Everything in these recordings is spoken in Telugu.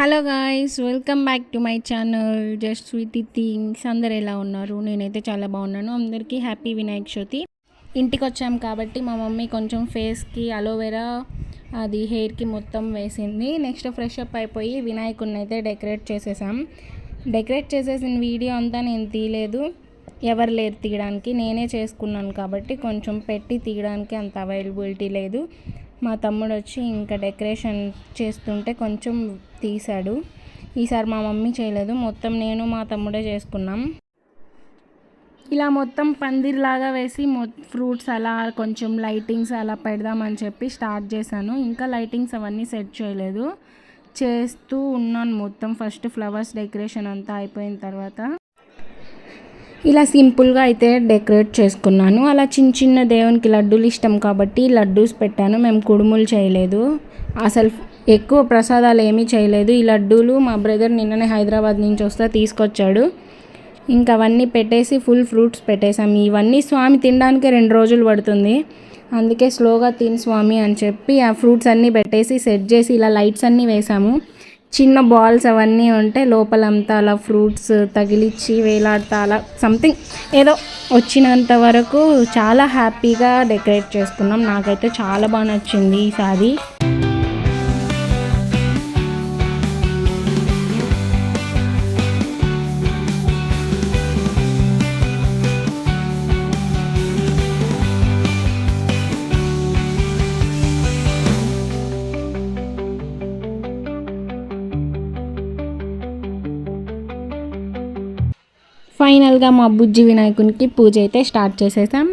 Hello guys, welcome back to my channel just sweety things. అందరు ఎలా ఉన్నారు? నేనైతే చాలా బాగున్నాను. అందరికీ హ్యాపీ వినాయక చవితి. ఇంటికి వచ్చాం కాబట్టి మా మమ్మీ కొంచెం ఫేస్కి అలోవెరా అది హెయిర్కి మొత్తం వేసింది. నెక్స్ట్ ఫ్రెష్ అప్ అయిపోయి వినాయకుడిని అయితే డెకరేట్ చేసేసాం. డెకరేట్ చేసేసిన వీడియో అంతా నేను తీయలేదు, ఎవరు లేరు తీయడానికి, నేనే చేసుకున్నాను కాబట్టి కొంచెం పెట్టి తీయడానికి అంత అవైలబిలిటీ లేదు. మా తమ్ముడు వచ్చి ఇంకా డెకరేషన్ చేస్తుంటే కొంచెం తీశాడు. ఈసారి మా మమ్మీ చేయలేదు, మొత్తం నేను మా తమ్ముడే చేసుకున్నాం. ఇలా మొత్తం పందిర్లాగా వేసి ఫ్రూట్స్ అలా కొంచెం లైటింగ్స్ అలా పెడదామని చెప్పి స్టార్ట్ చేశాను. ఇంకా లైటింగ్స్ అవన్నీ సెట్ చేయలేదు, చేస్తూ ఉన్నాను మొత్తం. ఫస్ట్ ఫ్లవర్స్ డెకరేషన్ అంతా అయిపోయిన తర్వాత ఇలా సింపుల్గా అయితే డెకరేట్ చేసుకున్నాను. అలా చిన్న చిన్న దేవునికి లడ్డూలు ఇష్టం కాబట్టి లడ్డూస్ పెట్టాను. మేము కుడుములు చేయలేదు, అసలు ఎక్కువ ప్రసాదాలు ఏమీ చేయలేదు. ఈ లడ్డూలు మా బ్రదర్ నిన్ననే హైదరాబాద్ నుంచి వస్తే తీసుకొచ్చాడు. ఇంకా అవన్నీ పెట్టేసి ఫుల్ ఫ్రూట్స్ పెట్టేసాం. ఇవన్నీ స్వామి తినడానికి 2 రోజులు పడుతుంది, అందుకే స్లోగా తిని స్వామి అని చెప్పి ఆ ఫ్రూట్స్ అన్నీ పెట్టేసి సెట్ చేసి ఇలా లైట్స్ అన్నీ వేసాము. చిన్న బాల్స్ అవన్నీ ఉంటే లోపలంతా అలా ఫ్రూట్స్ తగిలిచ్చి వేలాడుతా అలా సంథింగ్ ఏదో వచ్చినంత వరకు చాలా హ్యాపీగా డెకరేట్ చేసుకున్నాం. నాకైతే చాలా బాగా నచ్చింది ఈసారి. ఫైనల్గా మా బుజ్జి వినాయకునికి పూజ అయితే స్టార్ట్ చేసేసాం.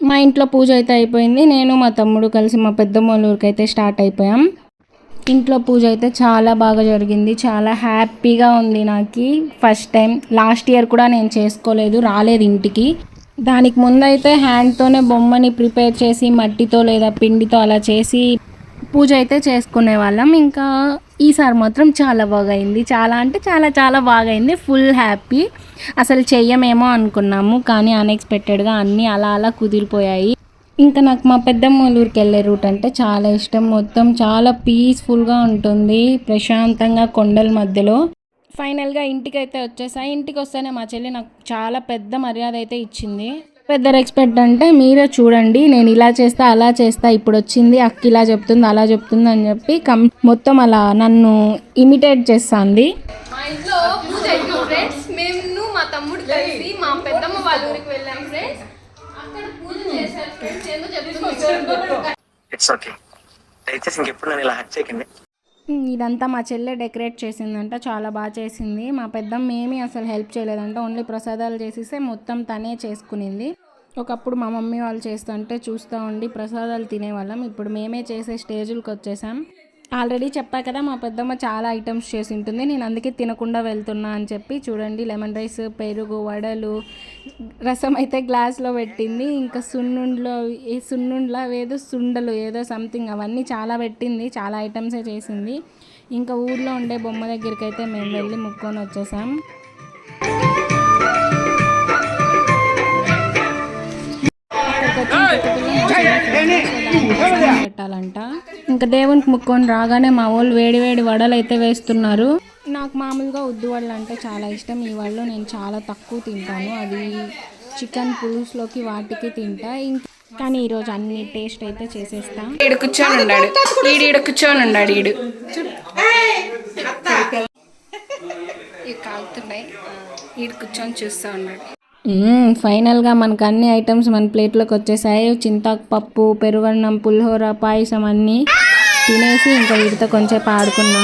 మా ఇంట్లో పూజ అయితే అయిపోయింది. నేను మా తమ్ముడు కలిసి మా పెద్దమ్మ ఊరికి అయితే స్టార్ట్ అయిపోయాం. ఇంట్లో పూజ అయితే చాలా బాగా జరిగింది, చాలా హ్యాపీగా ఉంది. నాకు ఫస్ట్ టైం, లాస్ట్ ఇయర్ కూడా నేను చేసుకోలేదు, రాలేదు ఇంటికి. దానికి ముందైతే హ్యాండ్తోనే బొమ్మని ప్రిపేర్ చేసి మట్టితో లేదా పిండితో అలా చేసి పూజ అయితే చేసుకునే వాళ్ళం. ఇంకా ఈసారి మాత్రం చాలా బాగా అయింది, చాలా అంటే చాలా చాలా బాగా అయింది. Full happy. అసలు చెయ్యమేమో అనుకున్నాము, కానీ అన్ఎక్స్పెక్టెడ్గా అన్నీ అలా అలా కుదిరిపోయాయి. ఇంకా నాకు మా పెద్దమ్మ ఊరికి వెళ్ళే రూట్ అంటే చాలా ఇష్టం. మొత్తం చాలా పీస్ఫుల్గా ఉంటుంది, ప్రశాంతంగా కొండల మధ్యలో. ఫైనల్గా ఇంటికైతే వచ్చేసా. ఇంటికి వస్తేనే మా చెల్లి నాకు చాలా పెద్ద మర్యాద అయితే ఇచ్చింది. పెద్ద రెస్పెక్ట్ అంటే మీరే చూడండి, నేను ఇలా చేస్తా అలా చేస్తా, ఇప్పుడు వచ్చింది అక్క ఇలా చెప్తుంది అలా చెప్తుంది అని చెప్పి మొత్తం అలా నన్ను ఇమిటేట్ చేస్తుంది. మా ఇంట్లో పూజ అయిపోయింది ఫ్రెండ్స్. మేము మా తమ్ముడు కలిసి మా పెద్దమ్మ వాళ్ళ ఊరికి వెళ్ళాం ఫ్రెండ్స్. అక్కడ పూజ చేశారు ఫ్రెండ్స్. ఏందో చెప్తున్నారు. ఇట్స్ ఓకే, దయచేసి ఇంకెప్పుడు నన్ను ఇలా హట్ చేయకండి. ఇదంతా మా చెల్లె డెకరేట్ చేసిందంట, చాలా బాగా చేసింది. మా పెద్దమ్మ ఏమీ అసలు హెల్ప్ చేయలేదంట, ఓన్లీ ప్రసాదాలు చేసేస్తే మొత్తం తనే చేసుకునింది. ఒకప్పుడు మా మమ్మీ వాళ్ళు చేస్తుంటే చూస్తూ ఉండి ప్రసాదాలు తినేవాళ్ళం, ఇప్పుడు మేమే చేసే స్టేజ్కి వచ్చేసాం. ఆల్రెడీ చెప్పా కదా, మా పెద్దమ్మ చాలా ఐటమ్స్ చేసి ఉంటుంది, నేను అందుకే తినకుండా వెళ్తున్నా అని చెప్పి. చూడండి, లెమన్ రైస్, పెరుగు, వడలు, రసం అయితే గ్లాస్లో పెట్టింది. ఇంకా సున్నుండ్లా ఏదో సుండలు ఏదో సంథింగ్ అవన్నీ చాలా పెట్టింది, చాలా ఐటమ్సే చేసింది. ఇంకా ఊర్లో ఉండే బొమ్మ దగ్గరికి అయితే మేము వెళ్ళి ముక్కొని వచ్చేసాం. పెట్టాలంట. ఇంకా దేవునికి ముక్కొని రాగానే మా వాళ్ళు వేడి వేడి వడలు అయితే వేస్తున్నారు. నాకు మామూలుగా ఉద్దు వడలు అంటే చాలా ఇష్టం. ఈ వడలు నేను చాలా తక్కువ తింటాను, అది చికెన్ పులుసులోకి వాటికి తింటా. కానీ ఈరోజు అన్ని టేస్ట్ అయితే చేసేస్తా. ఈడు కూర్చొని ఉన్నాడు, ఈడు కూర్చొని ఉన్నాడు, ఈడు కాలుతున్నాయి, ఈడు కూర్చొని చూస్తూ ఉన్నాడు. ఫైనల్గా మనకు అన్ని ఐటమ్స్ మన ప్లేట్లోకి వచ్చేసాయి. చింతాకు పప్పు, పెరుగన్నం, పులిహోర, పాయసం అన్నీ తినేసి ఇంకా వీటితో కొంచెం ఆడుకున్నా.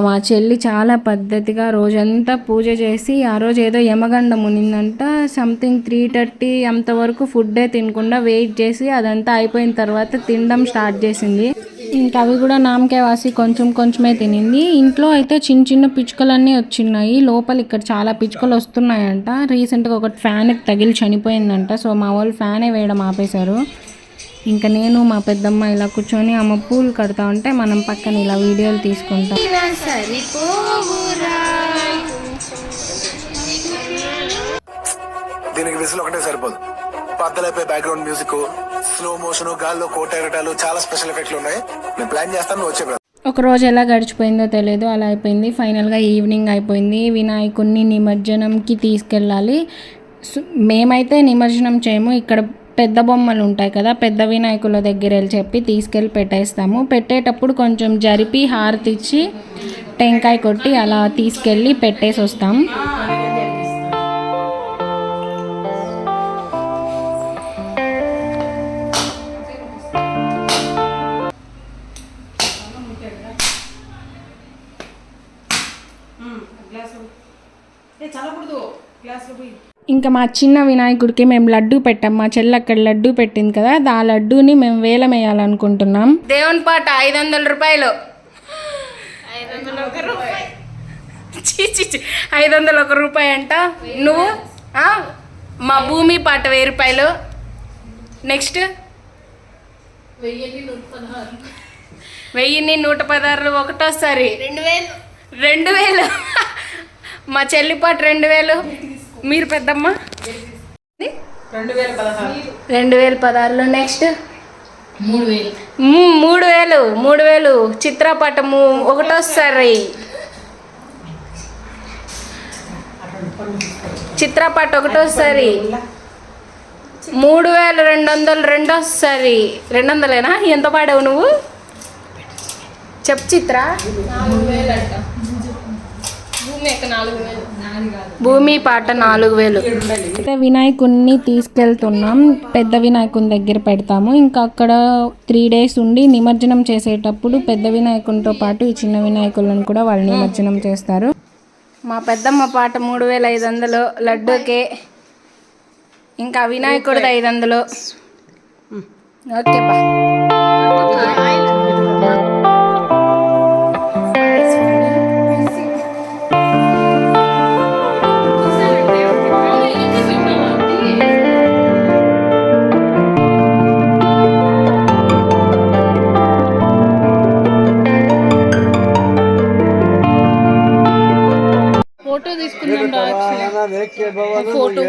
మా చెల్లి చాలా పద్ధతిగా రోజంతా పూజ చేసి ఆ రోజు ఏదో యమగండం ఉనిందంట, సంథింగ్ 3:30 అంతవరకు ఫుడ్డే తినకుండా వెయిట్ చేసి అదంతా అయిపోయిన తర్వాత తినడం స్టార్ట్ చేసింది. ఇంకా అవి కూడా నామకే వాసి కొంచెమే తినింది. ఇంట్లో అయితే చిన్న చిన్న పిచ్చుకలన్నీ వచ్చినాయి. లోపల ఇక్కడ చాలా పిచ్చుకలు వస్తున్నాయంట. రీసెంట్గా ఒకటి ఫ్యాన్కి తగిలి చనిపోయిందంట. సో మా వాళ్ళు ఫ్యానే వేయడం ఆపేశారు. ఇంకా నేను మా పెద్దమ్మ ఇలా కూర్చొని అమ్మ పూలు కడతా ఉంటే మనం పక్కన ఇలా వీడియోలు తీసుకుంటాం. దీనికి విసులు ఒకటే సరిపోదు, పద్దలైపోయి బ్యాక్గ్రౌండ్ మ్యూజిక్, స్లో మోషన్, గాల్లో కోటెరటాలు, చాలా స్పెషల్ ఎఫెక్ట్లు ఉన్నాయి. నేను ప్లాన్ చేస్తాను, నువ్వు వచ్చే. ఒక రోజు ఎలా గడిచిపోయిందో తెలియదు, అలా అయిపోయింది. ఫైనల్గా ఈవినింగ్ అయిపోయింది. వినాయకుడిని నిమజ్జనంకి తీసుకెళ్ళాలి. మేమైతే నిమజ్జనం చేయము, ఇక్కడ పెద్ద బొమ్మలు ఉంటాయి కదా, పెద్ద వినాయకుల దగ్గర వెళ్ళి తీసుకెళ్ళి పెట్టేస్తాము. పెట్టేటప్పుడు కొంచెం జరిపి హారతి ఇచ్చి టెంకాయ కొట్టి అలా తీసుకెళ్ళి పెట్టేసి వస్తాం. ఇంకా మా చిన్న వినాయకుడికి మేము లడ్డూ పెట్టాం. మా చెల్లి అక్కడ లడ్డూ పెట్టింది కదా, ఆ లడ్డూని మేము వేలం వేయాలనుకుంటున్నాం. దేవుని పాట 500 రూపాయలు, 501 రూపాయి అంట. నువ్వు మా భూమి పాట 1000 రూపాయలు. నెక్స్ట్ 1116 ఒకటోసారి 2000. మా చెల్లి పాట 2000. మీరు పెద్దమ్మ 2016. నెక్స్ట్ 3000. చిత్రపటము ఒకటోసారి, చిత్రపట ఒకటోసారి 3200 రెండోసారి. 200ఏనా? ఎంత పాడావు నువ్వు చెప్పు చిత్ర. భూమి పాట 4000. అయితే వినాయకుడిని తీసుకెళ్తున్నాం, పెద్ద వినాయకుని దగ్గర పెడతాము. ఇంకా అక్కడ 3 days ఉండి నిమజ్జనం చేసేటప్పుడు పెద్ద వినాయకునితో పాటు ఈ చిన్న వినాయకులను కూడా వాళ్ళు నిమజ్జనం చేస్తారు. మా పెద్దమ్మ పాట 3500 లడ్డూకే, ఇంకా వినాయకుడిది 500. ఓకే బా. ఫోటో తీసుకున్నాం, ఫోటో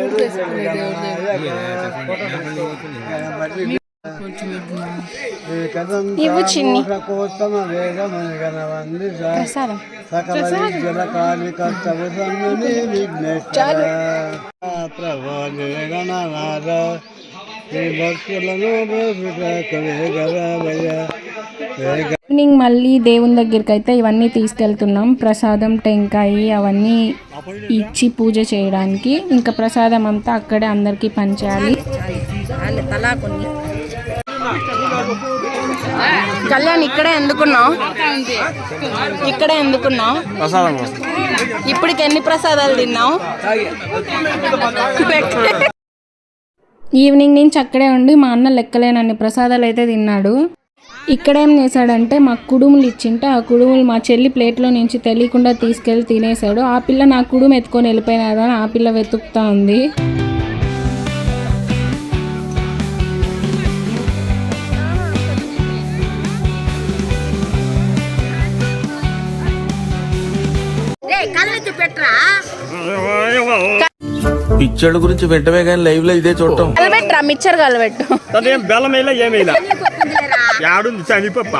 ఇవ్వు చిన్ని ప్రసాదం. ఈవినింగ్ మళ్ళీ దేవుని దగ్గరికి అయితే ఇవన్నీ తీసుకెళ్తున్నాం. ప్రసాదం, టెంకాయ అవన్నీ ఇచ్చి పూజ చేయడానికి. ఇంకా ప్రసాదం అంతా అక్కడే అందరికీ పంచాలి. కళ్యాణ్ ఇక్కడే ఎందుకున్నావు? ఇప్పటికి ఎన్ని ప్రసాదాలు తిన్నావు? ఈవినింగ్ నుంచి అక్కడే ఉండి మా అన్న లెక్కలేనన్ని ప్రసాదాలు అయితే తిన్నాడు. ఇక్కడేం చేశాడంటే మాకు కుడుములు ఇచ్చింటే ఆ కుడుములు మా చెల్లి ప్లేట్లో నుంచి తెలియకుండా తీసుకెళ్ళి తినేశాడు. ఆ పిల్ల నా కుడుము ఎత్తుకొని వెళ్ళిపోయినాడు అని ఆ పిల్ల వెతుకుతా ఉంది. పిచ్చోళ్ళ గురించి వెంటనే కానీ లైవ్ లో ఇదే చూడటం. ఆ మిక్చర్ కలబెట్టు. అదేం బెల్లం వేయలే ఏమేలా యాడుంది చనిపప్ప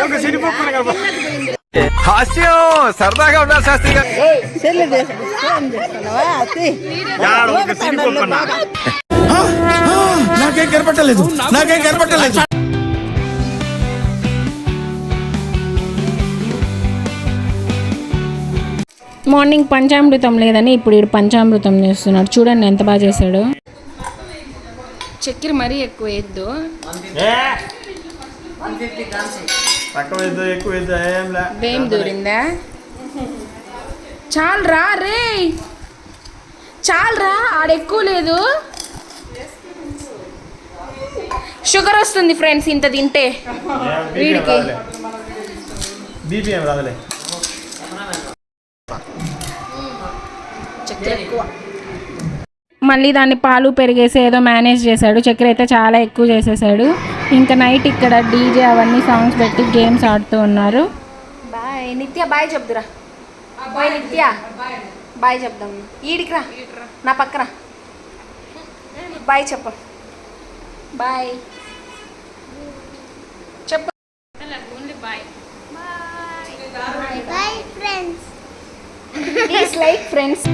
ఒక సిరిపప్పు హాస్యం సరదాగా ఉండాలి శాస్త్రి గారు. ఒక సిరిపప్పు అన్న నాకేం కనపట్టలేదు. మార్నింగ్ పంచామృతం లేదని ఇప్పుడు ఈడు పంచామృతం చేస్తున్నాడు. చూడండి ఎంత బాగా చేశాడు. చక్కెర మరీ ఎక్కువ వేయద్దు. తక్కువ వేద్దా ఎక్కువ వేద్దా ఏంలా వేం దూరిందా? చాలరా రే, చాలరా, ఆడెక్కువ లేదు. షుగర్ వస్తుంది ఫ్రెండ్స్ ఇంత తింటే వీడికి. బీపీ ఏం రాదులే. చక్కెర ఎక్కువ. మళ్ళీ దాన్ని పాలు పెరిగేసి ఏదో మేనేజ్ చేశాడు. చక్కెర అయితే చాలా ఎక్కువ చేసేసాడు. ఇంకా నైట్ ఇక్కడ డీజే అవన్నీ సాంగ్స్ పెట్టి గేమ్స్ ఆడుతూ ఉన్నారు. బాయ్ నిత్య, బాయ్ చెప్దురా. బాయ్ నిత్య, బాయ్ చెప్దాం. ఈడికి రా, నా పక్కన బాయ్ చెప్ప. బాయ్ చెప్ప. Bye friends. Please like friends.